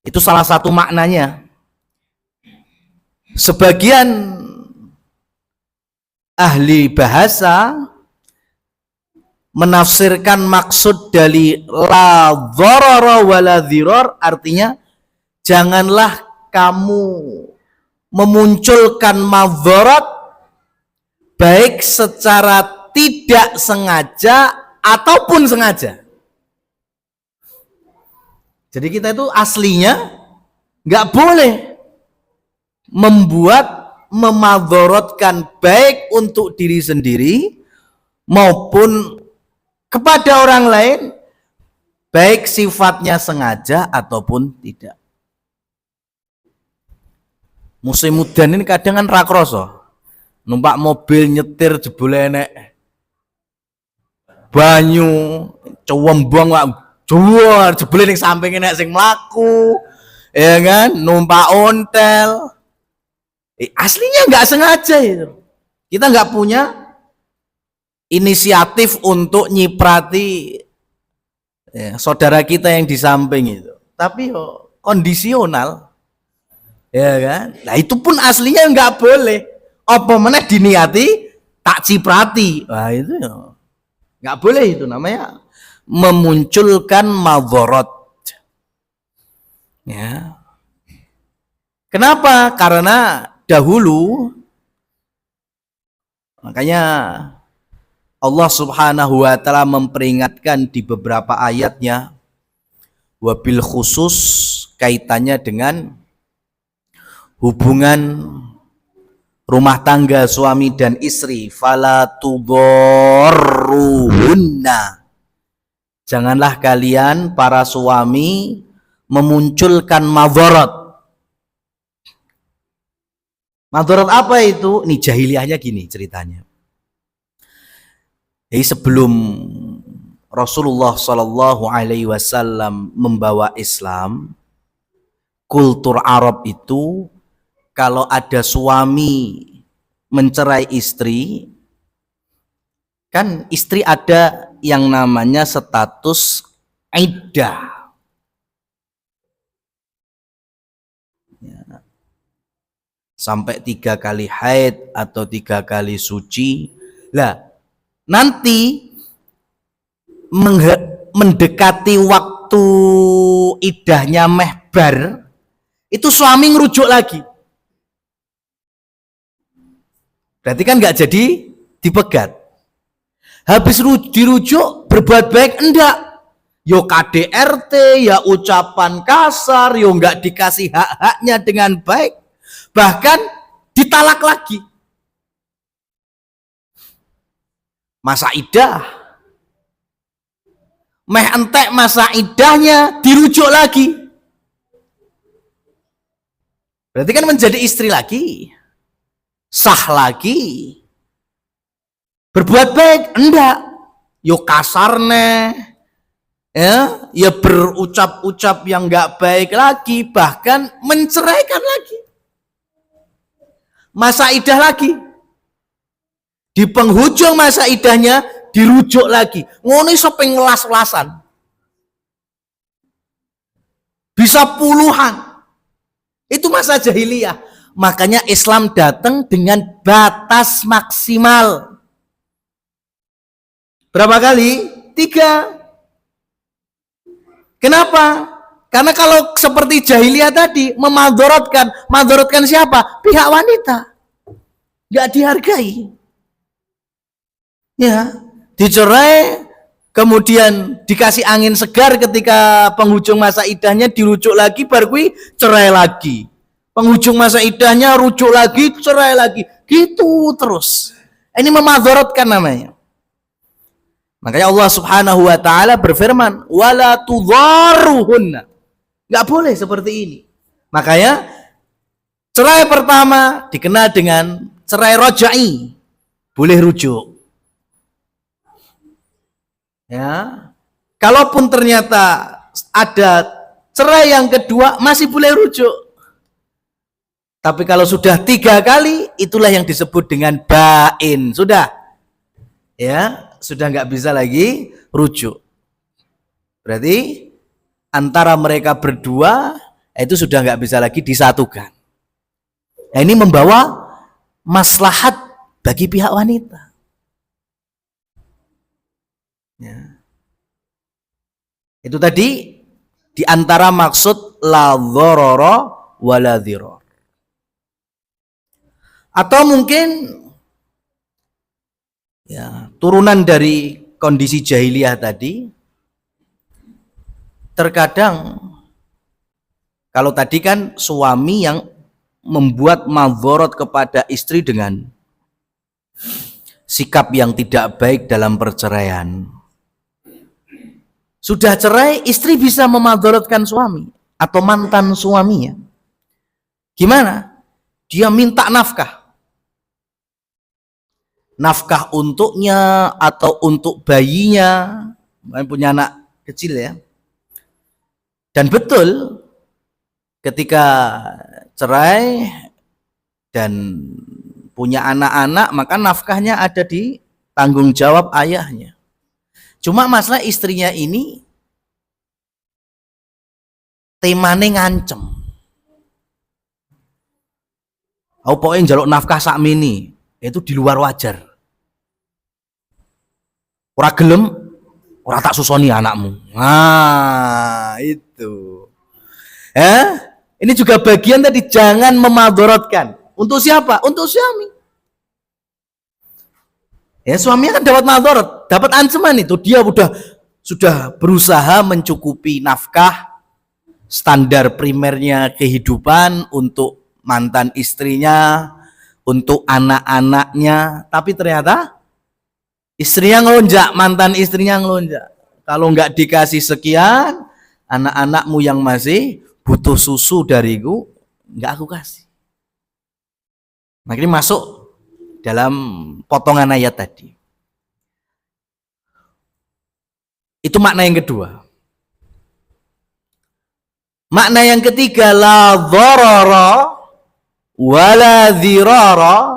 Itu salah satu maknanya. Sebagian ahli bahasa menafsirkan maksud dari la dharara wala dhirar, artinya janganlah kamu memunculkan madharat baik secara tidak sengaja ataupun sengaja. Jadi kita itu aslinya nggak boleh memadharatkan baik untuk diri sendiri maupun kepada orang lain, baik sifatnya sengaja ataupun tidak. Musim udan ini kadang kan ra kroso. Numpak mobil nyetir jebule enek banyu, cewembong wak juar jebule ning samping enek sing mlaku. Ya kan, numpak ontel. Aslinya nggak sengaja itu. Kita nggak punya inisiatif untuk nyiprati saudara kita yang di samping itu. Tapi kondisional. Ya kan? Nah itu pun aslinya nggak boleh. Apa meneh diniati tak ciprati. Wah itu nggak boleh, itu namanya memunculkan madharat. Ya. Kenapa? Karena dahulu makanya Allah Subhanahu wa taala memperingatkan di beberapa ayatnya, wabil khusus kaitannya dengan hubungan rumah tangga suami dan istri, fala tudorruhunna. Janganlah kalian para suami memunculkan madharat. Madharat apa itu? Ini jahiliyahnya gini ceritanya. Jadi sebelum Rasulullah Shallallahu Alaihi Wasallam membawa Islam, kultur Arab itu kalau ada suami mencerai istri, kan istri ada yang namanya status iddah. Ya. Sampai 3 kali haid atau 3 kali suci. Lah, nanti mendekati waktu iddahnya mehbar, itu suami ngerujuk lagi. Berarti kan nggak jadi dipegat. Habis dirujuk berbuat baik enggak? Yo KDRT, ya ucapan kasar, yo nggak dikasih hak-haknya dengan baik, bahkan ditalak lagi. Masa iddah, meh entek masa iddahnya dirujuk lagi. Berarti kan menjadi istri lagi, sah lagi. Berbuat baik enggak, yo kasarne, ya berucap-ucap yang enggak baik lagi, bahkan menceraikan lagi. Masa iddah lagi, di penghujung masa iddahnya dirujuk lagi. Ngono iso ping ngelas-lasan, bisa puluhan. Itu masa jahiliyah. Makanya Islam datang dengan batas maksimal. Berapa kali? 3. Kenapa? Karena kalau seperti jahiliyah tadi, memadharatkan siapa? Pihak wanita. Nggak dihargai. Ya, dicerai, kemudian dikasih angin segar ketika penghujung masa iddahnya, dirujuk lagi, baru kui cerai lagi. Penghujung masa iddahnya rujuk lagi, cerai lagi. Gitu terus. Ini memadharatkan namanya. Makanya Allah Subhanahu wa taala berfirman, wala tudharruhunna. Enggak boleh seperti ini. Makanya cerai pertama dikenal dengan cerai roja'i. Boleh rujuk. Ya. Kalaupun ternyata ada cerai yang kedua, masih boleh rujuk. Tapi kalau sudah 3 kali, itulah yang disebut dengan bain. Sudah. Ya, sudah nggak bisa lagi rujuk. Berarti antara mereka berdua itu sudah nggak bisa lagi disatukan. Nah, ini membawa maslahat bagi pihak wanita. Ya. Itu tadi di antara maksud la dharara wala dhirar. Atau mungkin ya, turunan dari kondisi jahiliyah tadi, terkadang kalau tadi kan suami yang membuat madharat kepada istri dengan sikap yang tidak baik dalam perceraian. Sudah cerai, istri bisa memadharatkan suami atau mantan suaminya. Gimana? Dia minta nafkah. Nafkah untuknya atau untuk bayinya. Punya anak kecil ya. Dan betul, ketika cerai dan punya anak-anak, maka nafkahnya ada di tanggung jawab ayahnya. Cuma masalah istrinya ini temane ngancem. Aku pokoknya njaluk nafkah sakmini, itu di luar wajar. Ora gelem, ora tak susoni anakmu. Nah, itu. Ini juga bagian tadi, jangan memadharatkan. Untuk siapa? Untuk suami. Ya, suaminya kan dapat madharat, dapat ancaman itu. Dia sudah berusaha mencukupi nafkah standar primernya kehidupan untuk mantan istrinya, untuk anak-anaknya, tapi ternyata istrinya ngelonjak, mantan istrinya ngelonjak. Kalau nggak dikasih sekian, anak-anakmu yang masih butuh susu dariku, nggak aku kasih. Nah, ini masuk dalam potongan ayat tadi. Itu makna yang kedua. Makna yang ketiga, la dharara wala dhirara,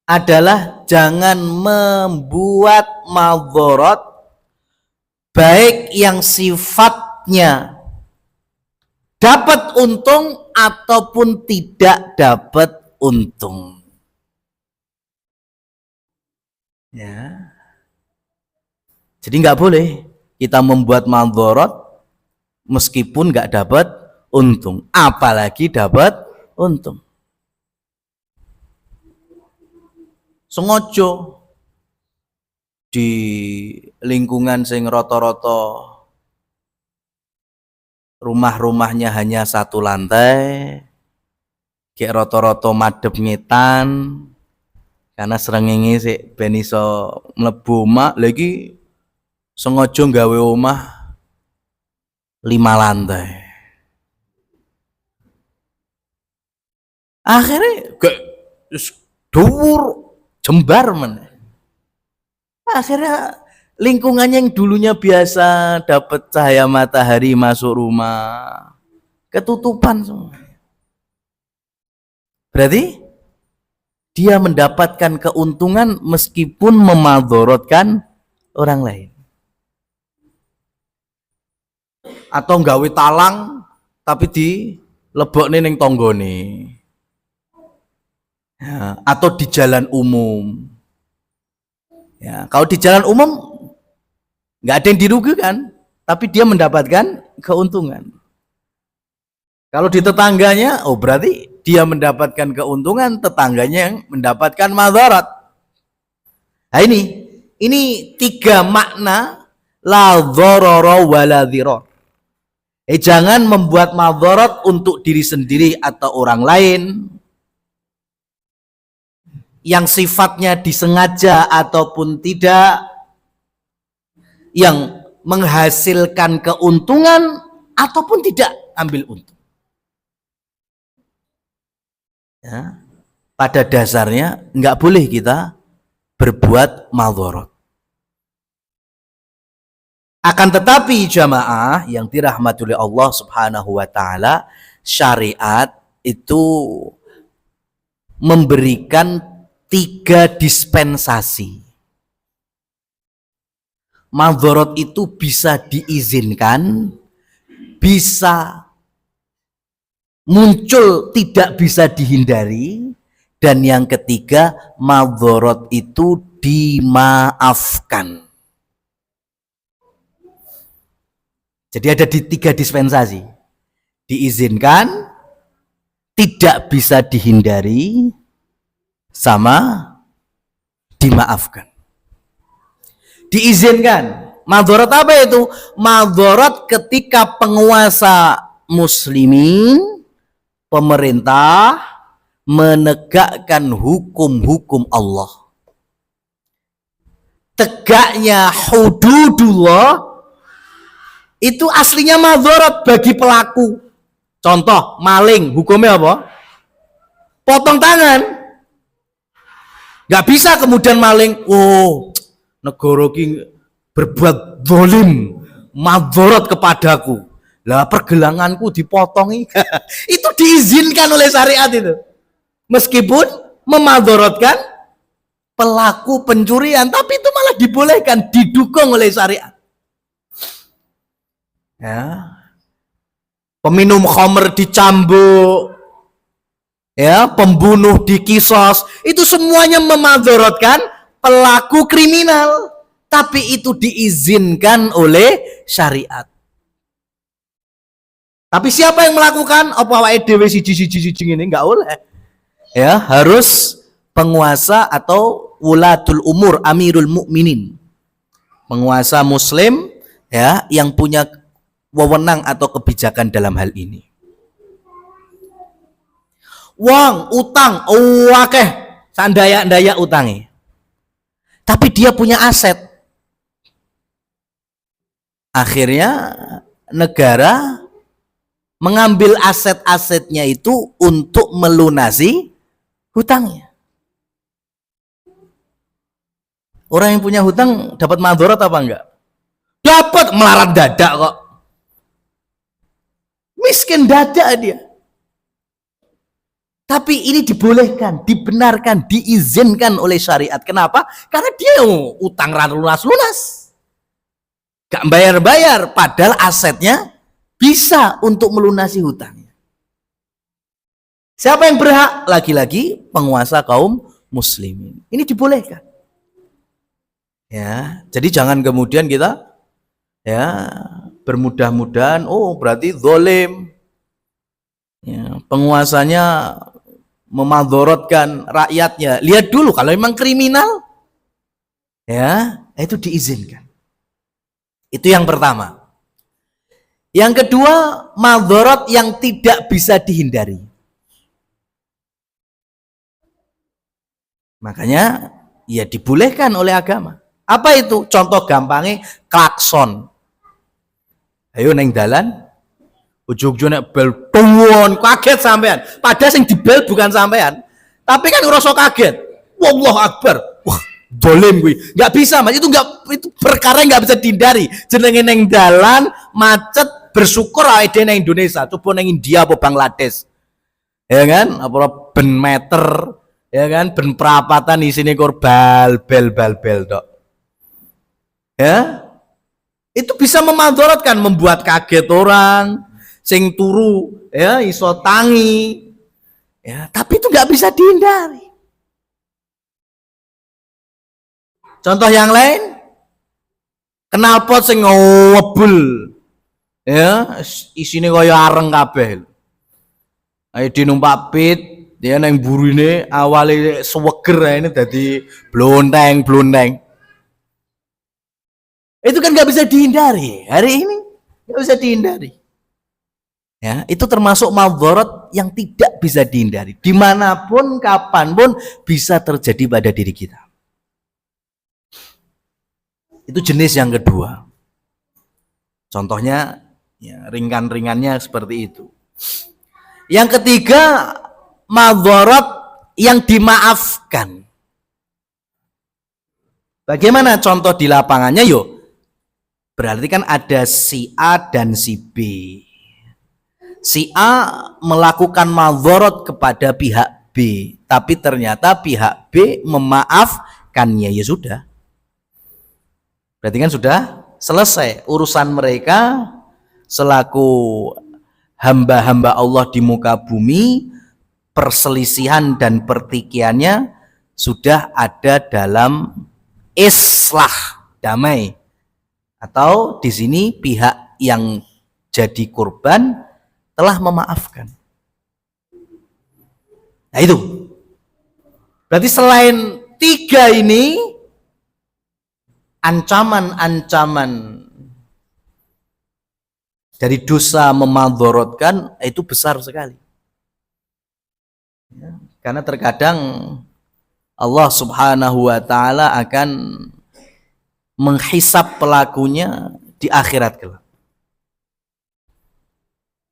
adalah jangan membuat madharat baik yang sifatnya dapat untung ataupun tidak dapat untung. Ya. Jadi nggak boleh kita membuat madharat meskipun nggak dapat untung, apalagi dapat untung. Sengaja di lingkungan sing rata-rata rumah-rumahnya hanya satu lantai, kayak rata-rata madhep ngetan, karena srengenge sik ben iso mlebu omah, lagi sengaja gawe omah 5 lantai. Akhirnya gak dhuwur jembar men. Akhirnya lingkungannya yang dulunya biasa dapat cahaya matahari masuk rumah ketutupan semua. Berarti dia mendapatkan keuntungan meskipun memadharatkan orang lain. Atau gawe talang tapi di lebokne ning tanggane. Ya, atau di jalan umum. Ya, kalau di jalan umum nggak ada yang dirugikan, tapi dia mendapatkan keuntungan. Kalau di tetangganya, oh berarti dia mendapatkan keuntungan, tetangganya yang mendapatkan madharat. Nah ini 3 makna la dharara wala dhirar. Jangan membuat madharat untuk diri sendiri atau orang lain yang sifatnya disengaja ataupun tidak, yang menghasilkan keuntungan ataupun tidak ambil untung. Ya, pada dasarnya nggak boleh kita berbuat madharat. Akan tetapi jamaah yang dirahmati oleh Allah Subhanahu wa taala, syariat itu memberikan 3 dispensasi. Madharat itu bisa diizinkan, bisa muncul tidak bisa dihindari, dan yang ketiga madharat itu dimaafkan. Jadi ada di 3 dispensasi. Diizinkan, tidak bisa dihindari, sama dimaafkan. Diizinkan. Madharat apa itu? Madharat ketika penguasa muslimin, pemerintah menegakkan hukum-hukum Allah. Tegaknya hududullah itu aslinya madharat bagi pelaku. Contoh, maling, hukumnya apa? Potong tangan. Gak bisa kemudian maling, negara ki berbuat zalim, madharat kepadaku. Lah pergelanganku dipotongi. Itu diizinkan oleh syariat itu. Meskipun memadharatkan pelaku pencurian, tapi itu malah dibolehkan, didukung oleh syariat. Ya. Peminum khamr dicambuk, ya, pembunuh dikisos, itu semuanya memadharatkan pelaku kriminal, tapi itu diizinkan oleh syariat. Tapi siapa yang melakukan? Apa awake dhewe siji-siji ini? Enggak boleh. Ya, harus penguasa atau wulatul umur, amirul mukminin, penguasa muslim, ya, yang punya wewenang atau kebijakan dalam hal ini. Wong utang, akeh, sandaya-ndaya utangi. Tapi dia punya aset. Akhirnya negara mengambil aset-asetnya itu untuk melunasi hutangnya. Orang yang punya hutang dapat madharat apa enggak? Dapat, melarat dadak kok. Miskin dadak dia. Tapi ini dibolehkan, dibenarkan, diizinkan oleh syariat. Kenapa? Karena dia utang lunas-lunas. Gak bayar-bayar, padahal asetnya bisa untuk melunasi hutangnya. Siapa yang berhak? Lagi-lagi penguasa kaum muslimin. Ini dibolehkan. Ya, jadi jangan kemudian kita bermudah-mudahan, berarti zalim. Ya, penguasanya memadharatkan rakyatnya. Lihat dulu, kalau memang kriminal, ya, itu diizinkan. Itu yang pertama. Yang kedua, madharat yang tidak bisa dihindari. Makanya ya dibolehkan oleh agama. Apa itu? Contoh gampangnya klakson. Ayo neng dalan, ujug-ujug nek bel tuwon, kaget sampean. Padahal sing dibel bukan sampean. Tapi kan ngerasa kaget. Wallahu akbar. Wah, dolim kuwi. Enggak bisa, Mas. Itu perkara enggak bisa dihindari. Jenenge neng dalan macet, bersyukur awake dhewe nang Indonesia, coba nang India apa Bangladesh. Ya kan? Apa ben meter, ya kan? Ben perapatan isine kor bal bel tok. Ya? Itu bisa memadharatkan, membuat kaget orang, sing turu, ya, iso tangi. Ya, tapi itu nggak bisa dihindari. Contoh yang lain, knalpot sing ngobul, ya, isine kaya areng kabeh. Ayo dinumpak pit, ya nang burine awale seweger ini dadi blonteng. Itu kan nggak bisa dihindari. Hari ini nggak bisa dihindari. Ya, itu termasuk madharat yang tidak bisa dihindari. Dimanapun, kapanpun bisa terjadi pada diri kita. Itu jenis yang kedua. Contohnya, ya, ringan-ringannya seperti itu. Yang ketiga, madharat yang dimaafkan. Bagaimana contoh di lapangannya? Yuk. Berarti kan ada si A dan si B. Si A melakukan madharat kepada pihak B, tapi ternyata pihak B memaafkannya, ya sudah. Berarti kan sudah selesai urusan mereka selaku hamba-hamba Allah di muka bumi, perselisihan dan pertikaiannya sudah ada dalam islah, damai. Atau di sini pihak yang jadi korban telah memaafkan. Nah itu. Berarti selain 3 ini, ancaman-ancaman dari dosa memadorotkan itu besar sekali. Ya, karena terkadang Allah Subhanahu wa Ta'ala akan menghisap pelakunya di akhirat kelak.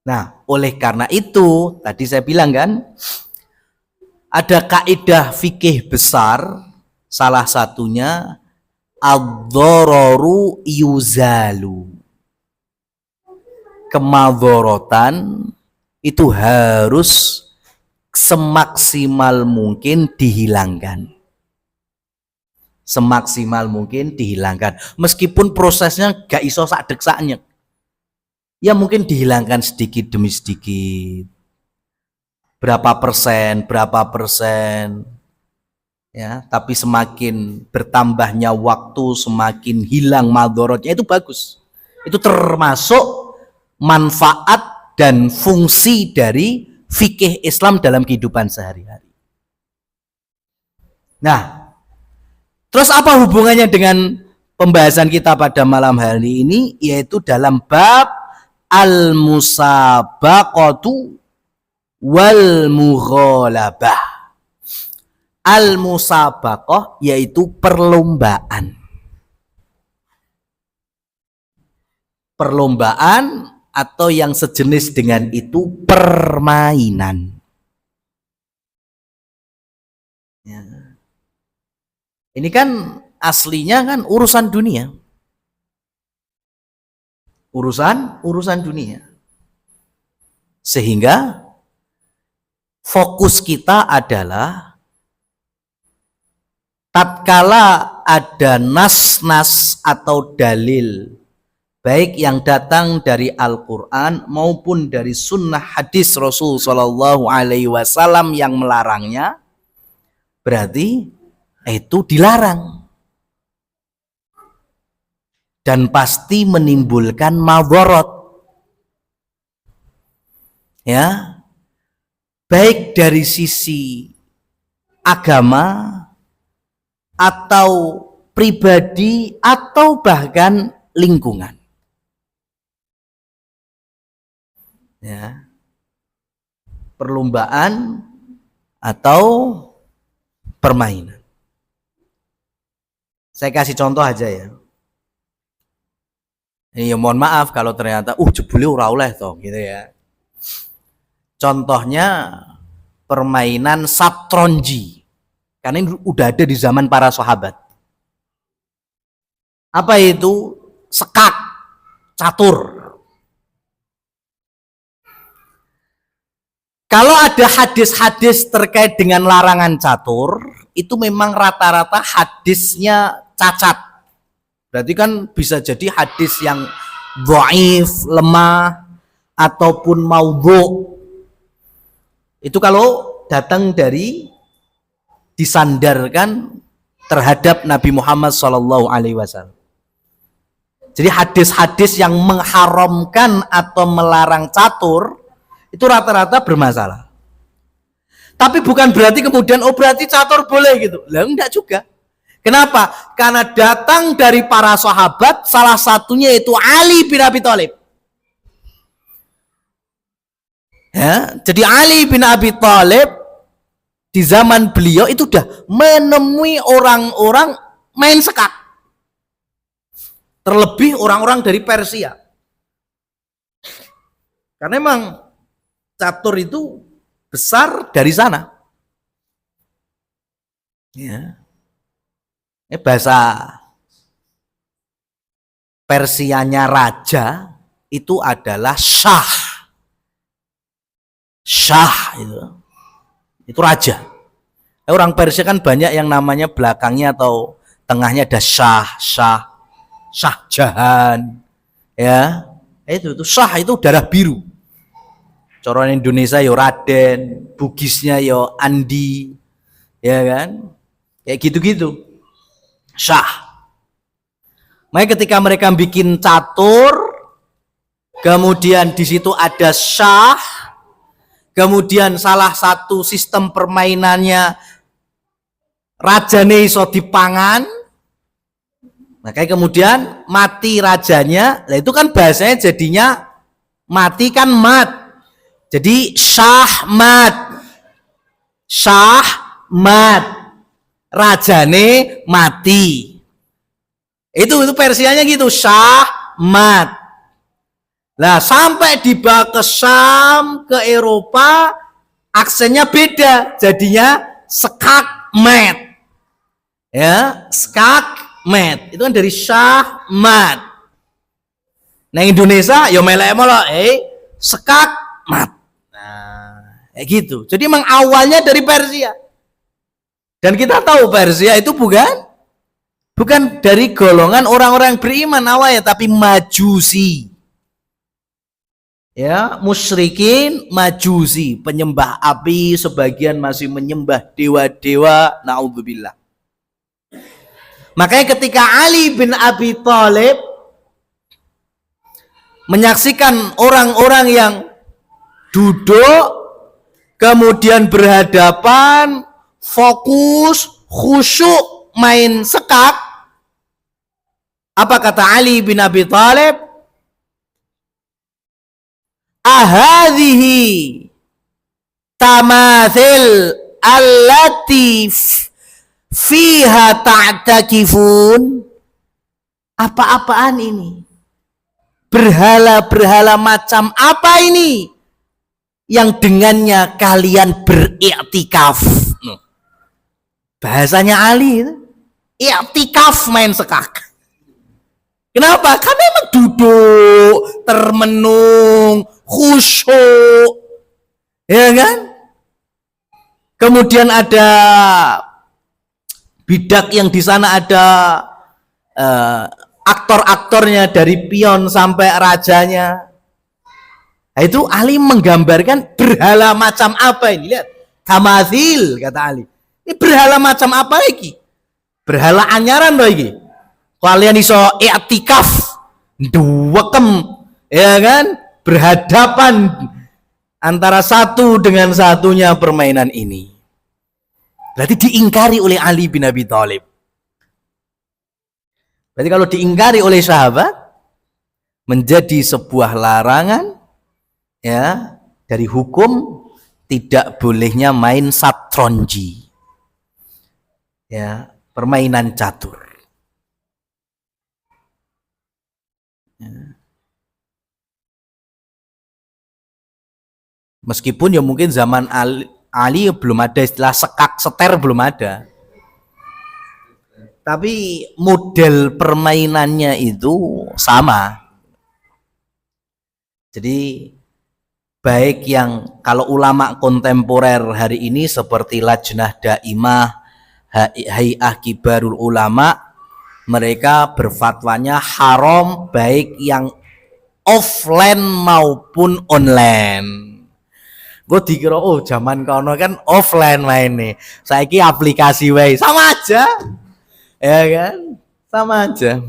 Nah, oleh karena itu tadi saya bilang kan, ada kaidah fikih besar, salah satunya ad-dhararu yuzalu. Kemadhorotan itu harus semaksimal mungkin dihilangkan. Semaksimal mungkin dihilangkan. Meskipun prosesnya gak iso sak-deksaknya. Ya mungkin dihilangkan sedikit demi sedikit. Berapa persen. Ya, tapi semakin bertambahnya waktu, semakin hilang madorotnya, itu bagus. Itu termasuk manfaat dan fungsi dari fikih Islam dalam kehidupan sehari-hari. Nah, terus apa hubungannya dengan pembahasan kita pada malam hari ini, yaitu dalam bab al-musabaqatu wal mughalabah. Al-musabaqah yaitu perlombaan. Perlombaan atau yang sejenis dengan itu permainan. Ya. Ini kan aslinya kan urusan dunia. Urusan dunia. Sehingga fokus kita adalah tatkala ada nas-nas atau dalil, baik yang datang dari Al-Quran maupun dari sunnah hadis Rasul Shallallahu Alaihi Wasallam yang melarangnya, berarti itu dilarang dan pasti menimbulkan madharat. Ya, baik dari sisi agama atau pribadi atau bahkan lingkungan. Ya, perlombaan atau permainan. Saya kasih contoh aja ya. Ya mohon maaf kalau ternyata jebule ora oleh toh gitu ya. Contohnya permainan satronji. Karena ini udah ada di zaman para sahabat. Apa itu? Sekak, catur. Kalau ada hadis-hadis terkait dengan larangan catur, itu memang rata-rata hadisnya cacat. Berarti kan bisa jadi hadis yang dhaif, lemah, ataupun maudhu. Itu kalau datang dari disandarkan terhadap Nabi Muhammad SAW. Jadi hadis-hadis yang mengharamkan atau melarang catur itu rata-rata bermasalah. Tapi bukan berarti kemudian berarti catur boleh gitu. Lah enggak juga. Kenapa? Karena datang dari para sahabat, salah satunya itu Ali bin Abi Thalib. Ya, jadi Ali bin Abi Thalib di zaman beliau itu udah menemui orang-orang main sekak. Terlebih orang-orang dari Persia. Karena memang catur itu besar dari sana. Ya. Ini bahasa Persianya raja itu adalah syah. Syah itu raja. Orang Persia kan banyak yang namanya belakangnya atau tengahnya ada Shah Jahan. Ya. Itu syah itu darah biru. Cara Indonesia yo Raden, Bugisnya yo Andi, ya kan? Kayak gitu-gitu. Syah. Makanya ketika mereka bikin catur, kemudian di situ ada syah, kemudian salah satu sistem permainannya rajane iso dipangan, makanya kemudian mati rajanya, nah itu kan bahasanya jadinya mati kan mat. Jadi syahmat, syahmat, rajane mati. Itu versinya gitu, syahmat. Nah sampai dibawa ke Syam, ke Eropa, aksennya beda, jadinya skakmat. Ya, skakmat itu kan dari syahmat. Nah Indonesia ya melek-melek, skakmat. Kayak gitu. Jadi memang awalnya dari Persia. Dan kita tahu Persia itu bukan dari golongan orang-orang yang beriman awalnya, tapi majusi. Ya, musyrikin, majusi, penyembah api, sebagian masih menyembah dewa-dewa, naudzubillah. Makanya ketika Ali bin Abi Thalib menyaksikan orang-orang yang duduk kemudian berhadapan, fokus, khusyuk, main sekak. Apa kata Ali bin Abi Thalib? Ahadhihi tamathil allati fiha ta'takifun. Apa-apaan ini? Berhala-berhala macam apa ini yang dengannya kalian beriktikaf? Bahasanya Ali itu iktikaf, main sekak. Kenapa? Karena emang duduk termenung, khusyuk, ya kan? Kemudian ada bidak yang di sana ada aktor-aktornya dari pion sampai rajanya. Nah, itu Ali menggambarkan berhala macam apa ini. Lihat, tamathil kata Ali. Ini berhala macam apa lagi? Berhala anyaran loh ini. Kalian iso i'tikaf, duwekem, ya kan? Berhadapan antara satu dengan satunya permainan ini. Berarti diingkari oleh Ali bin Abi Thalib. Berarti kalau diingkari oleh sahabat menjadi sebuah larangan, ya, dari hukum tidak bolehnya main satronji, ya, permainan catur. Ya. Meskipun ya mungkin zaman Ali belum ada istilah sekak seter, belum ada, tapi model permainannya itu sama. Jadi baik yang kalau ulama kontemporer hari ini seperti Lajnah Daimah, Hay'ah Kibarul Ulama, mereka berfatwanya haram baik yang offline maupun online. Gue dikira zaman kono kan offline main nih, saiki aplikasi wae, sama aja, ya kan, sama aja.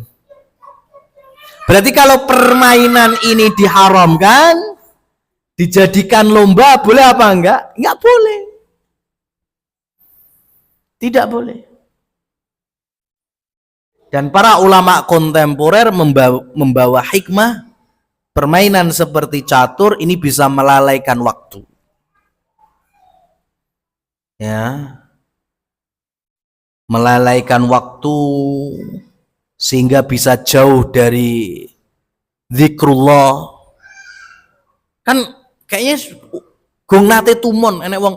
Berarti kalau permainan ini diharamkan, dijadikan lomba, boleh apa enggak? Enggak boleh. Tidak boleh. Dan para ulama kontemporer membawa hikmah, permainan seperti catur ini bisa melalaikan waktu. Ya. Melalaikan waktu sehingga bisa jauh dari zikrullah. Kan kayaknya gong nate tumon enek wong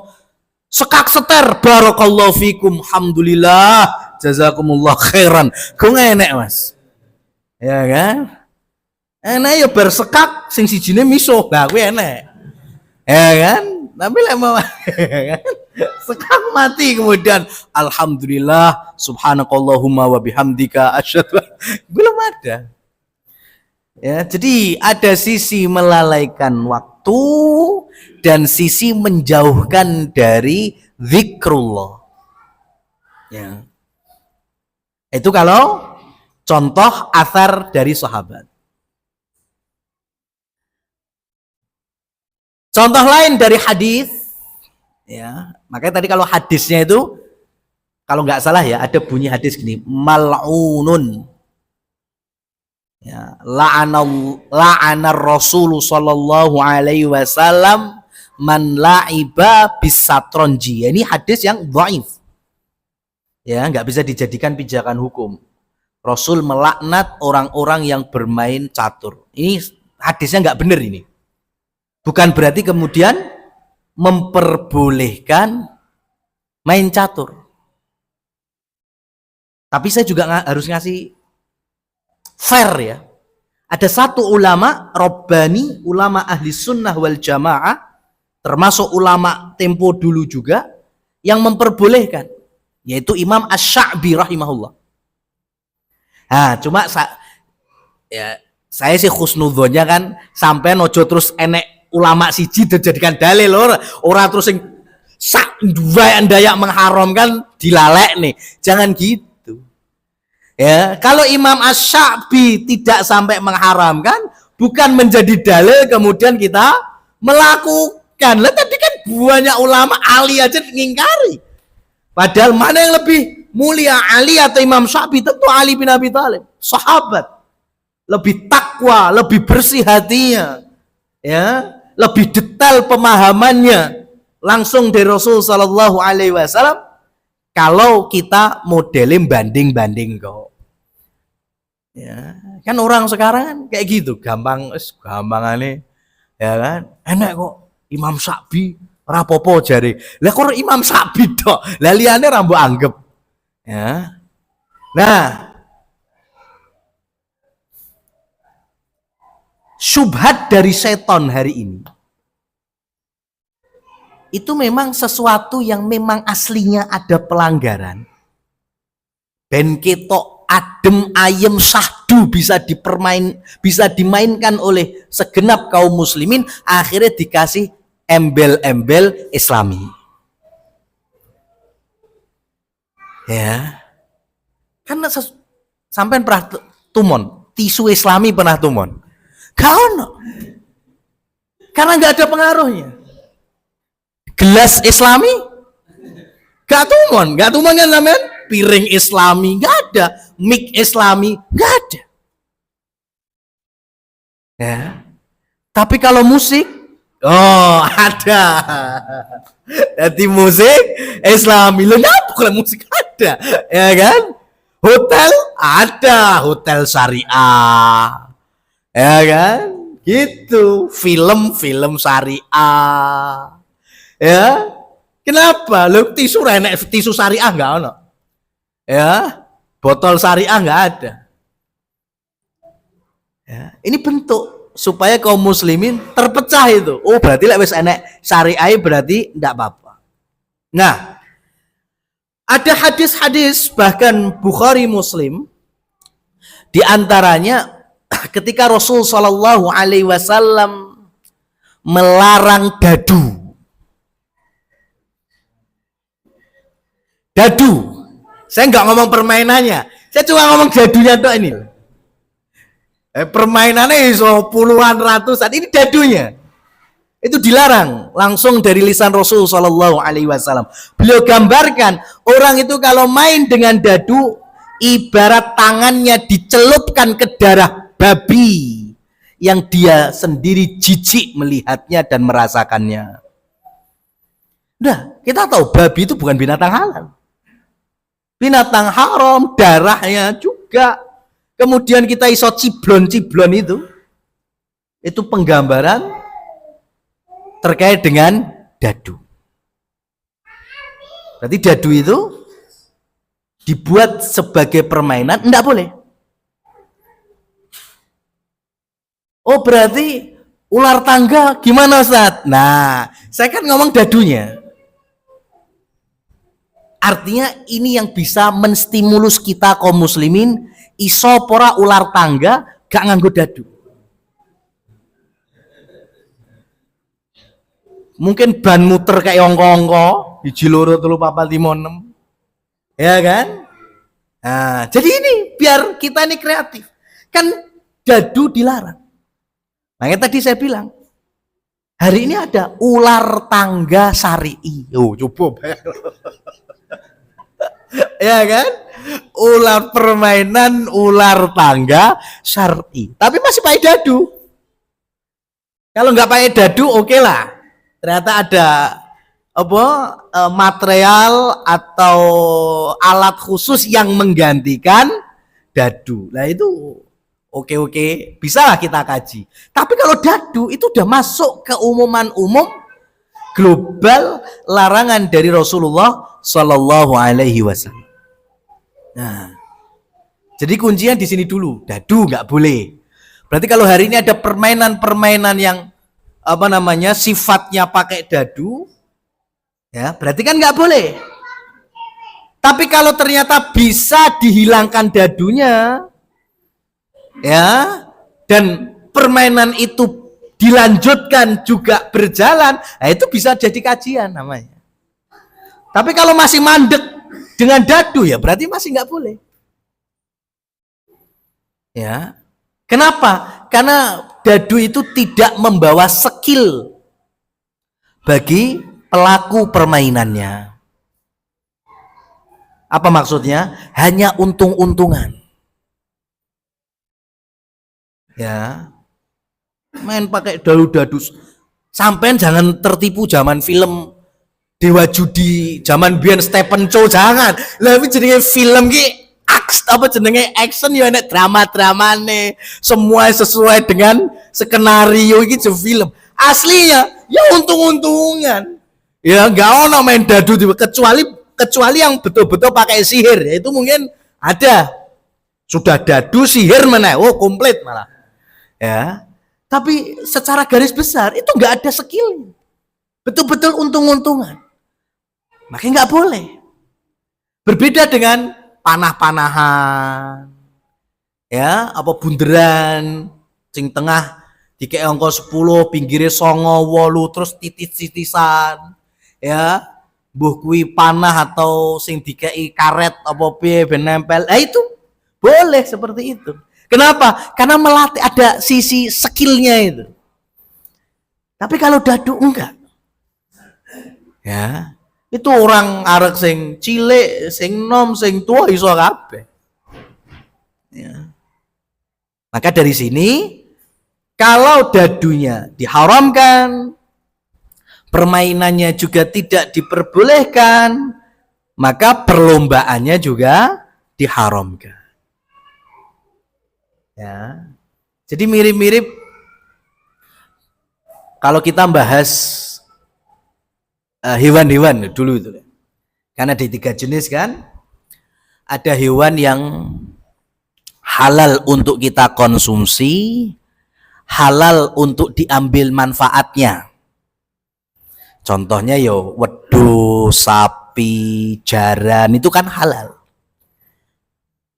sekak seter barakallahu fikum alhamdulillah jazakumullah khairan, gong enek Mas, ya kan, enek ya bersekak sing sijine miso, lah kuwi enek, ya kan, tapi lek mau sekak mati kemudian alhamdulillah subhanakallahumma wa bihamdika asyhadu, belum ada. Ya, jadi ada sisi melalaikan waktu, dan sisi menjauhkan dari zikrullah. Ya. Itu kalau contoh athar dari sahabat. Contoh lain dari hadis, ya, makanya tadi kalau hadisnya itu, kalau nggak salah ya, ada bunyi hadis gini, mal'unun, ya, la'anar Rasul sallallahu alaihi wasallam man la'iba bisatronji. Ini hadis yang dhaif, ya, nggak bisa dijadikan pijakan hukum. Rasul melaknat orang-orang yang bermain catur. Ini hadisnya nggak benar ini. Bukan berarti kemudian memperbolehkan main catur. Tapi saya juga harus ngasih fair ya. Ada satu ulama Rabbani, ulama ahli sunnah wal jamaah, termasuk ulama tempo dulu juga, yang memperbolehkan, yaitu Imam Asy-Sya'bi rahimahullah. Nah, cuma saya sih khusnudzonnya kan, sampai nojo terus enek ulama siji dijadikan dalil orang terus yang sak dua dayak mengharamkan dilalek nih, jangan gitu ya. Kalau Imam Asy-Sya'bi tidak sampai mengharamkan, bukan menjadi dalil kemudian kita melakukan. Lah tadi kan banyak ulama Ali aja ngingkari, padahal mana yang lebih mulia, Ali atau Imam Syafi'i? Tentu Ali bin Abi Thalib, sahabat, lebih takwa, lebih bersih hatinya, ya, lebih detail pemahamannya langsung dari Rasul sallallahu alaihi wasallam. Kalau kita modelin banding-banding kok, ya kan orang sekarang kan kayak gitu, gampang aneh, ya kan, enak kok Imam Syafi'i rapopo jari, lah kok Imam Syafi'i dok, lah liane rambu anggap, ya. Nah, syubhat dari seton hari ini itu memang sesuatu yang memang aslinya ada pelanggaran. Ben ketok adem ayem sahdu bisa dimainkan oleh segenap kaum muslimin, akhirnya dikasih embel-embel Islami. Ya. Karena sampai pernah tumon, tisu Islami pernah tumon. Gak ono. Karena nggak ada pengaruhnya. Gelas Islami gak tumon kan namanya, piring Islami gak ada, mic Islami gak ada, ya. Tapi kalau musik, oh ada. Jadi musik Islami, lo nyapa kalau musik ada, ya kan? Hotel ada, hotel syariah, ya kan? Gitu, film syariah. Ya, kenapa? Lo tisu renek, tisu syariah nggak ono, ya, botol syariah nggak ada. Ya, ini bentuk supaya kaum muslimin terpecah itu. Oh berarti lek wis enek syariah berarti ndak apa-apa. Nah, ada hadis-hadis bahkan Bukhari Muslim, di antaranya ketika Rasul Shallallahu Alaihi Wasallam melarang dadu. Dadu, saya nggak ngomong permainannya, saya cuma ngomong dadunya tuh ini. Permainannya iso puluhan ratusan, ini dadunya. Itu dilarang langsung dari lisan Rasul Shallallahu Alaihi Wasallam. Beliau gambarkan orang itu kalau main dengan dadu, ibarat tangannya dicelupkan ke darah babi yang dia sendiri jijik melihatnya dan merasakannya. Udah, kita tahu babi itu bukan binatang halal. Binatang haram, darahnya juga. Kemudian kita iso ciblon-ciblon itu penggambaran terkait dengan dadu. Berarti dadu itu dibuat sebagai permainan, enggak boleh. Oh berarti ular tangga gimana Ustaz? Nah, saya kan ngomong dadunya. Artinya ini yang bisa menstimulus kita kaum muslimin, iso pora ular tangga gak nganggo dadu. mungkin ban muter kayak ongko-ongko, biji loro telu papat lima enam, ya kan? Nah, jadi ini biar kita ini kreatif. Kan dadu dilarang. Makanya tadi saya bilang, hari ini ada ular tangga syar'i. Oh, coba. Ya kan? Ular permainan ular tangga syar'i. Tapi masih pakai dadu. Kalau nggak pakai dadu, oke lah. Ternyata ada material atau alat khusus yang menggantikan dadu. Nah itu oke, bisa lah kita kaji. Tapi kalau dadu itu udah masuk ke umuman umum global larangan dari Rasulullah Shallallahu Alaihi Wasallam. Nah, jadi kuncinya di sini dulu, dadu nggak boleh. Berarti kalau hari ini ada permainan-permainan yang sifatnya pakai dadu, ya berarti kan nggak boleh. Tapi kalau ternyata bisa dihilangkan dadunya, ya, dan permainan itu dilanjutkan juga berjalan, nah itu bisa jadi kajian namanya. Tapi kalau masih mandek dengan dadu, ya berarti masih nggak boleh. Ya, kenapa? Karena dadu itu tidak membawa skill bagi pelaku permainannya. Apa maksudnya? Hanya untung-untungan. Ya, main pakai dadu-dadu. Sampean jangan tertipu zaman film Dewa Judi, zaman biyen Stephen Chow, jangan. Lah iki jenenge film ki jenenge action ya nek drama-dramane. Semua sesuai dengan skenario iki film. Aslinya ya untung-untungan. Ya enggak ono main dadu kecuali yang betul-betul pakai sihir. Ya, itu mungkin ada. Sudah dadu sihir mana? Oh, komplit malah. Ya. Tapi secara garis besar itu enggak ada skill. Betul-betul untung-untungan. Makanya nggak boleh. Berbeda dengan panah-panahan, ya, bunderan, sing tengah dikek angka 10, pinggirnya 9, 8, terus titis-titisan, ya, mbuh kuwi panah atau sing dikei karet piye ben nempel. Nah itu boleh seperti itu. Kenapa? Karena melatih, ada sisi skillnya itu. Tapi kalau dadu enggak. Ya. Itu orang arek sing cilik, sing nom, sing tua iso kabeh. Ya. Maka dari sini kalau dadunya diharamkan, permainannya juga tidak diperbolehkan, maka perlombaannya juga diharamkan. Ya. Jadi mirip-mirip kalau kita bahas hewan-hewan dulu itu. Karena ada 3 jenis kan. Ada hewan yang halal untuk kita konsumsi, halal untuk diambil manfaatnya. Contohnya yo wedhus, sapi, jaran, itu kan halal.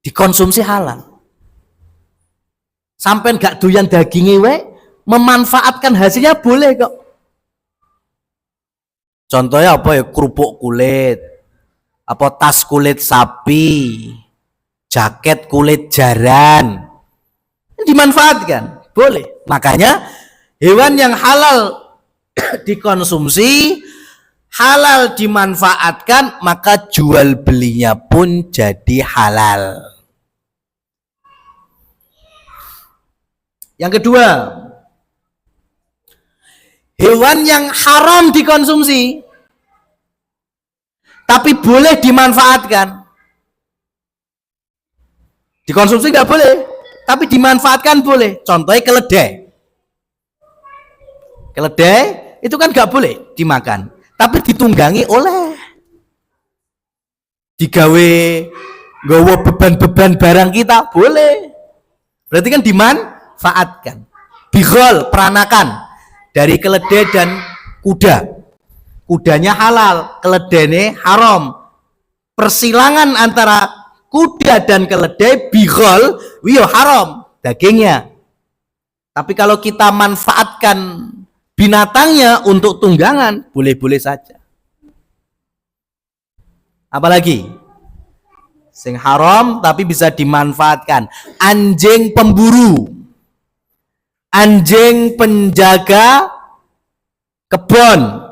Dikonsumsi halal. Sampai gak doyan dagingnya memanfaatkan hasilnya boleh kok. Contohnya kerupuk kulit, tas kulit sapi, jaket kulit jaran, dimanfaatkan, boleh. Makanya hewan yang halal dikonsumsi, halal dimanfaatkan, maka jual belinya pun jadi halal. Yang kedua, hewan yang haram dikonsumsi tapi boleh dimanfaatkan. Dikonsumsi nggak boleh, tapi dimanfaatkan boleh. Contohnya keledai. Keledai itu kan nggak boleh dimakan, tapi ditunggangi oleh, digawe nggawa beban-beban barang kita boleh. Berarti kan dimanfaatkan. Bigol, peranakan dari keledai dan kuda. Kudanya halal, keledainya haram. Persilangan antara kuda dan keledai bigol, haram dagingnya. Tapi kalau kita manfaatkan Binatangnya untuk tunggangan boleh-boleh saja. Apalagi sing haram tapi bisa dimanfaatkan, anjing pemburu, anjing penjaga kebun.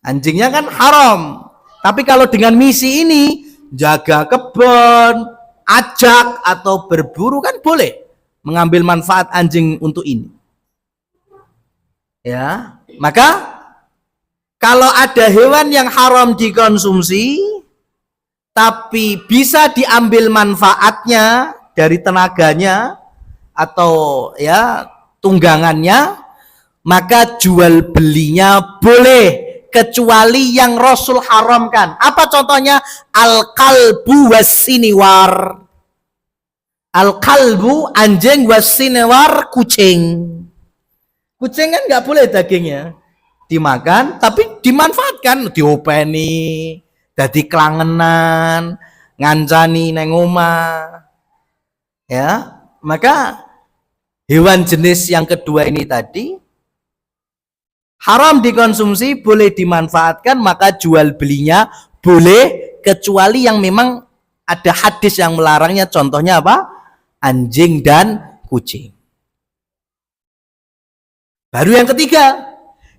Anjingnya kan haram, tapi kalau dengan misi ini jaga kebun, ajak atau berburu kan boleh mengambil manfaat anjing untuk ini. Ya, maka kalau ada hewan yang haram dikonsumsi tapi bisa diambil manfaatnya dari tenaganya atau ya tunggangannya, maka jual belinya boleh, kecuali yang Rasul haramkan. Apa contohnya? Al-kalbu wasiniwar. Al-kalbu anjing, wasiniwar kucing. Kucing kan nggak boleh dagingnya dimakan, tapi dimanfaatkan, diopeni, dadi klangenan, ngancani neng omah. Ya, maka hewan jenis yang kedua ini tadi haram dikonsumsi, boleh dimanfaatkan, maka jual belinya boleh, kecuali yang memang ada hadis yang melarangnya. Contohnya apa? Anjing dan kucing. Baru yang ketiga,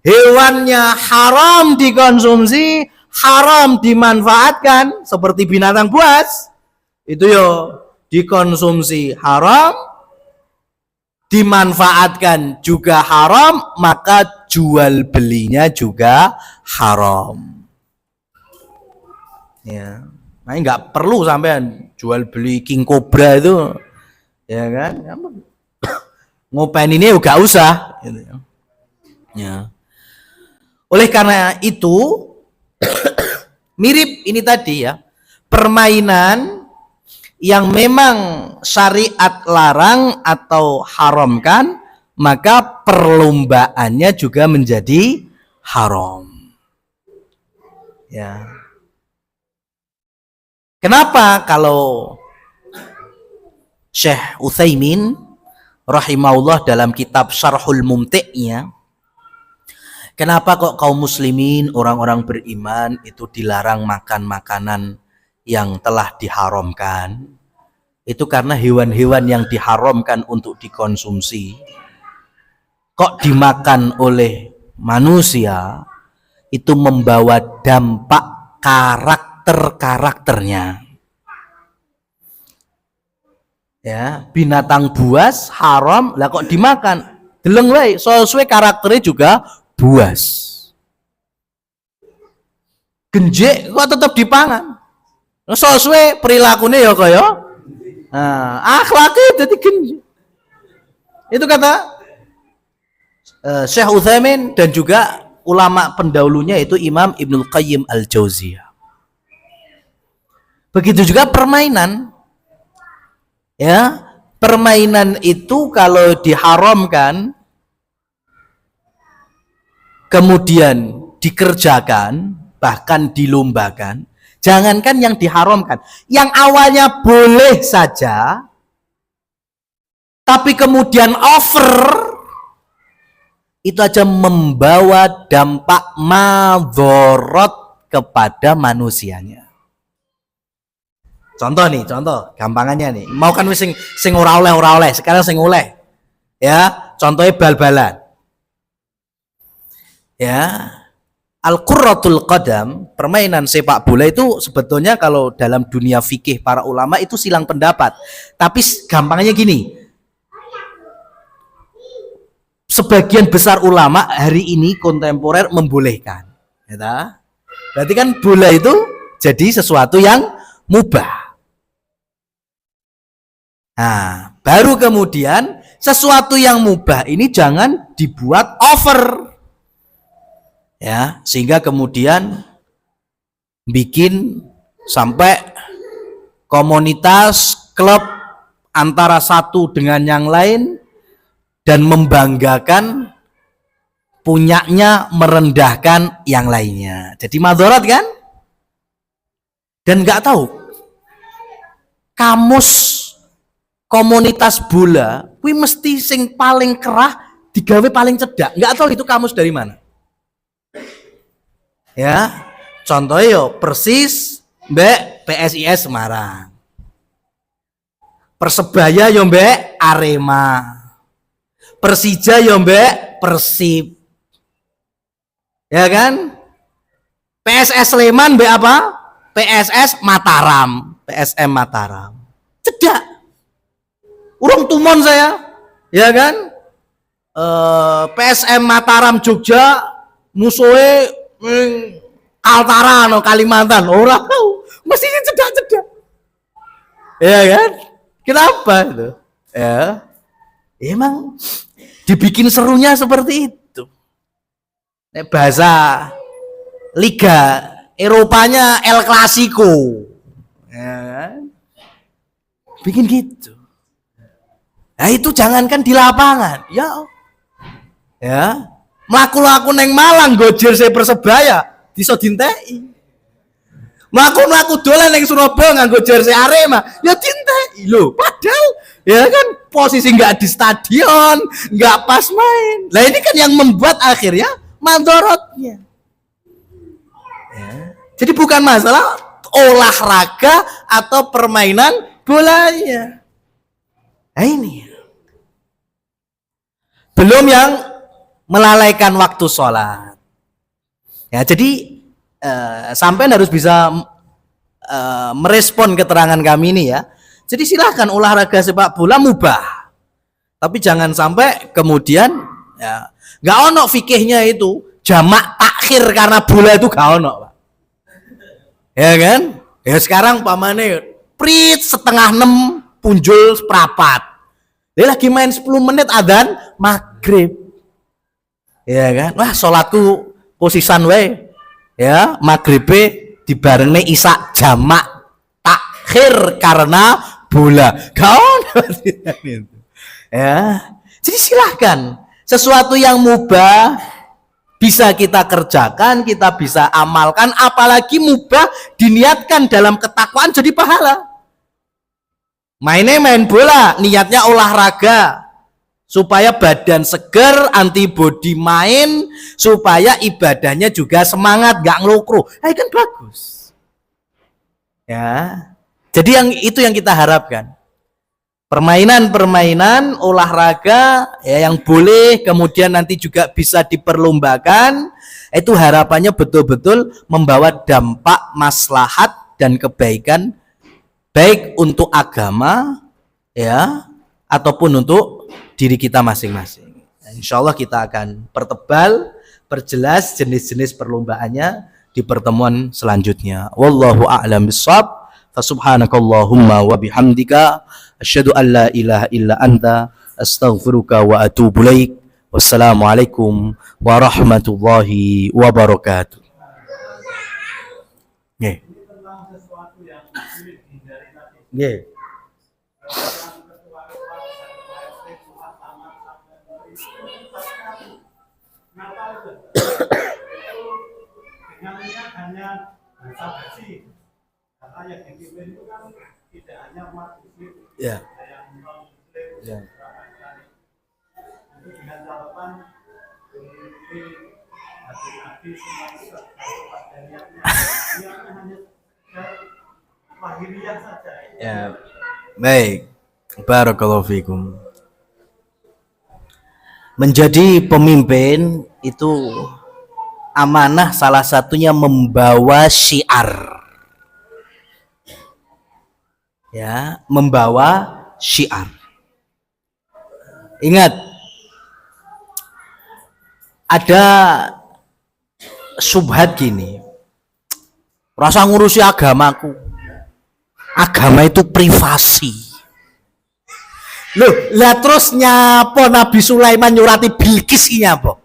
hewannya haram dikonsumsi, haram dimanfaatkan, seperti binatang buas. Itu yo dikonsumsi haram, dimanfaatkan juga haram, maka jual belinya juga haram. Ya, nah nggak perlu sampean jual beli king cobra itu, ya kan? Ngopen ini juga usah. Ya. Oleh karena itu, mirip ini tadi ya, permainan yang memang syariat larang atau haramkan, maka perlombaannya juga menjadi haram. Ya. Kenapa kalau Syekh Utsaimin rahimahullah dalam kitab Syarhul Mumti'-nya, kenapa kok kaum muslimin, orang-orang beriman itu dilarang makan makanan yang telah diharamkan? Itu karena hewan-hewan yang diharamkan untuk dikonsumsi kok dimakan oleh manusia, itu membawa dampak karakternya. Ya, binatang buas haram, lah kok dimakan, deleng wae sesuai karakternya juga buas. Genjek kok tetap dipangan, sesuai perilakunya ya kaya akhlaknya jadi genjek. Itu kata Syekh Utsaimin dan juga ulama pendahulunya, itu Imam Ibnul Qayyim Al-Jauziyah. Begitu juga permainan. Ya, permainan itu kalau diharamkan kemudian dikerjakan, bahkan dilombakan, jangankan yang diharamkan, yang awalnya boleh saja tapi kemudian over, itu aja membawa dampak madharat kepada manusianya. Contoh gampangannya nih, mau kan sing ora oleh, sekarang sing oleh. Ya, contohnya bal-balan. Ya, al-qurratul qadam, permainan sepak bola itu sebetulnya kalau dalam dunia fikih para ulama itu silang pendapat. Tapi gampangnya gini, sebagian besar ulama hari ini kontemporer membolehkan. Ya, berarti kan bola itu jadi sesuatu yang mubah. Nah, baru kemudian sesuatu yang mubah ini jangan dibuat over. Ya, sehingga kemudian bikin sampai komunitas klub antara satu dengan yang lain dan membanggakan punyanya, merendahkan yang lainnya. Jadi madharat kan? Dan nggak tahu kamus komunitas bola kuwi mesti sing paling kerah digawe paling cedak. Nggak tahu itu kamus dari mana. Ya, contohnya yo Persis mbek PSIS Semarang. Persebaya yo mbek Arema. Persija yo mbek Persib. Ya kan? PSS Sleman mbek apa? PSS Mataram, PSM Mataram. Cedak. Urung tumon saya. Ya kan? PSM Mataram Jogja musuhe Kaltara no Kalimantan. Ora tahu. Mestinya cedak-cedak. Ya kan? Kenapa itu? Ya. Emang dibikin serunya seperti itu. Bahasa Liga Eropanya El Clasico. Ya kan? Bikin gitu. Nah itu jangankan di lapangan. Ya. Mlaku-mlaku neng Malang go jersey Persebaya diso dinteki. Mlaku-mlaku dolan neng Surabaya nganggo jersey Arema, ya dinteki lho. Padahal ya kan posisi nggak di stadion, nggak pas main. Lah ini kan yang membuat akhirnya mandorotnya. Ya. Jadi bukan masalah olahraga atau permainan bolanya. Nah ini. Belum yang melalaikan waktu sholat. Ya, jadi sampean harus bisa merespon keterangan kami ini ya. Jadi silahkan olahraga sepak bola mubah. Tapi jangan sampai kemudian ya nggak ono fikihnya itu jamak takhir karena bola itu nggak ono, Pak. Ya kan? Ya sekarang pamane prit 5:30 punjul seprapat. Dia lagi main 10 menit adzan maghrib. Ya kan? Wah, sholatku posisan wae. Ya, maghribe dibarengne isak jamak takhir karena bola. Kawan. Ya. Jadi silahkan sesuatu yang mubah bisa kita kerjakan, kita bisa amalkan, apalagi mubah diniatkan dalam ketakwaan jadi pahala. Mainnya main bola, niatnya olahraga supaya badan seger, antibodi main, supaya ibadahnya juga semangat, gak ngelukru. Nah, kan bagus. Ya. Jadi itu yang kita harapkan. Permainan-permainan olahraga ya yang boleh kemudian nanti juga bisa diperlombakan, itu harapannya betul-betul membawa dampak maslahat dan kebaikan baik untuk agama ya ataupun untuk diri kita masing-masing. Insya Allah kita akan perjelas jenis-jenis perlombaannya di pertemuan selanjutnya. Wallahu a'lam bishawab. Fasubhanakallahumma wa bihamdika asyhadu an la ilaha illa anta astaghfiruka wa atubu ilaik. Wassalamualaikum warahmatullahi wabarakatuh. Nggih. Nggih. Hanya bahasa basi karena yang dikirim itu kan tidak hanya umat muslim, yang non muslim, itu dengan catatan memiliki hati-hati semua itu pada niatnya hanya lahiriah saja. Ya, baik. Barakallahu fikum. Menjadi pemimpin itu amanah salah satunya membawa syiar. Ya, membawa syiar. Ingat, ada subhat gini. Rasa ngurusi agamaku. Agama itu privasi. Loh, lah terus nyapa Nabi Sulaiman nyurati Bilqis ki nyapa?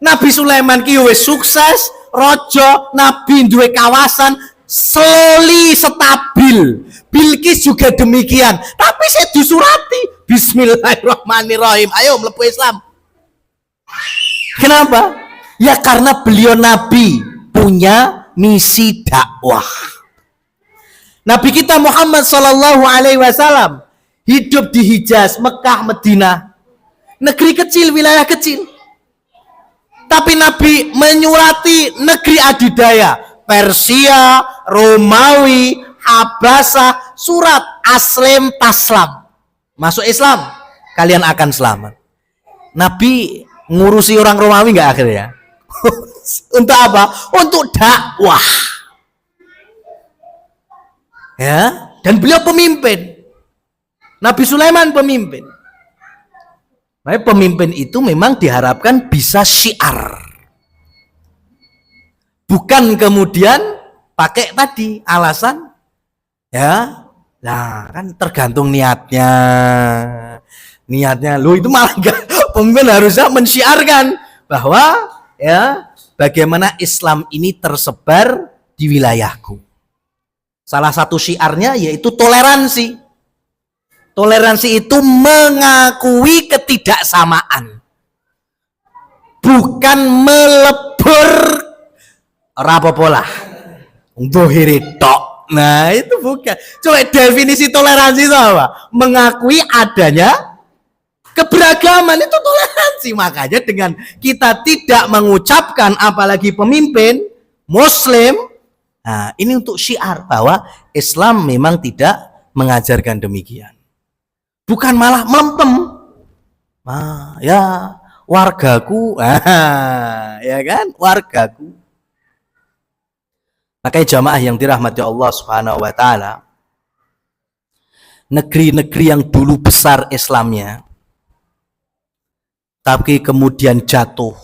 Nabi Sulaiman ki wis sukses, raja, nabi duwe kawasan soli stabil. Bilqis juga demikian. Tapi saya disurati Bismillahirrahmanirrahim. Ayo mlebu Islam. Kenapa? Ya karena beliau nabi punya misi dakwah. Nabi kita Muhammad sallallahu alaihi wasallam hidup di Hijaz, Mekah, Madinah. negeri kecil, wilayah kecil. Tapi Nabi menyurati negeri adidaya, Persia, Romawi, Habasah, surat aslim taslam. Masuk Islam, kalian akan selamat. Nabi ngurusi orang Romawi nggak akhirnya? Untuk apa? Untuk dakwah. Ya, dan beliau pemimpin. Nabi Sulaiman pemimpin. Nah, pemimpin itu memang diharapkan bisa syiar. Bukan kemudian pakai tadi alasan ya. Nah, kan tergantung niatnya. Niatnya lo itu malah enggak, pemimpin harusnya mensyiarkan bahwa ya bagaimana Islam ini tersebar di wilayahku. Salah satu syiarnya yaitu toleransi. Toleransi itu mengakui ketidaksamaan. Bukan melebur rapopolah. Dohiri tok. Nah, itu bukan. Coba definisi toleransi itu apa? Mengakui adanya keberagaman, itu toleransi. Makanya dengan kita tidak mengucapkan, apalagi pemimpin Muslim, nah ini untuk syiar bahwa Islam memang tidak mengajarkan demikian. Bukan malah melempem. Nah, ya wargaku, ya kan, wargaku. Makanya jamaah yang dirahmati Allah Subhanahu wa taala, negeri-negeri yang dulu besar Islamnya tapi kemudian jatuh,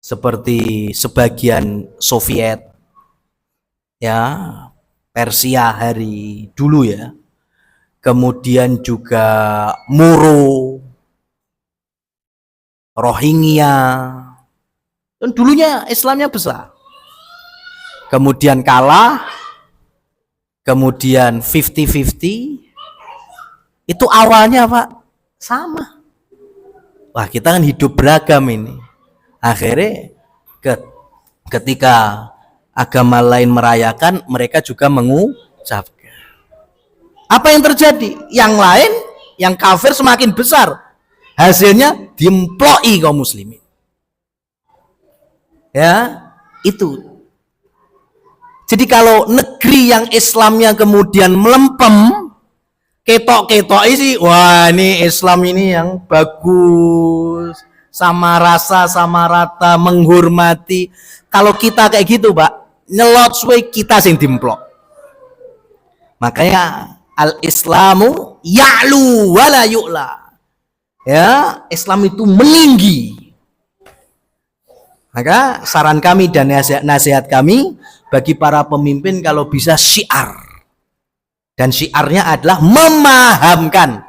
seperti sebagian Soviet, ya, Persia hari dulu ya, kemudian juga Moro, Rohingya, dan dulunya Islamnya besar, kemudian kalah, kemudian 50-50, itu awalnya Pak sama. Wah, kita kan hidup beragam ini. Akhirnya ketika agama lain merayakan, mereka juga mengucapkan. Apa yang terjadi? Yang lain, yang kafir semakin besar. Hasilnya dimploi kaum muslimin. Ya, itu. Jadi kalau negeri yang Islamnya kemudian melempem, ketok-ketok sih, wah ini Islam ini yang bagus, sama rasa, sama rata, menghormati. Kalau kita kayak gitu Pak, nyelot suwe kita sing dimplok. Makanya al-Islamu ya'lu wala yu'la. Ya, Islam itu meninggi. Maka saran kami dan nasihat kami bagi para pemimpin kalau bisa syiar. Dan syiarnya adalah memahamkan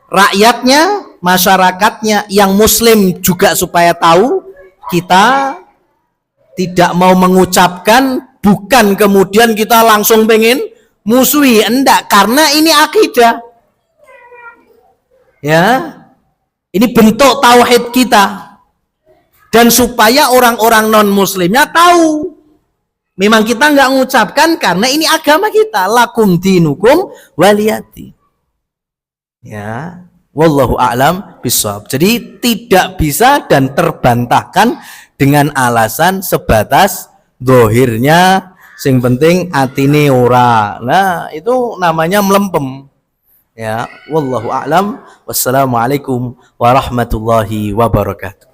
rakyatnya, masyarakatnya yang muslim juga supaya tahu kita tidak mau mengucapkan, bukan kemudian kita langsung pengen musuhi, enggak, karena ini akidah. Ya. Ini bentuk tauhid kita. Dan supaya orang-orang non muslimnya tahu memang kita nggak mengucapkan karena ini agama kita. Lakum dinukum waliyati. Ya, wallahu a'lam bishawab. Jadi tidak bisa dan terbantahkan dengan alasan sebatas dohirnya, sing penting atine ora. Nah, itu namanya melempem. Ya, wallahu a'lam. Wassalamualaikum warahmatullahi wabarakatuh.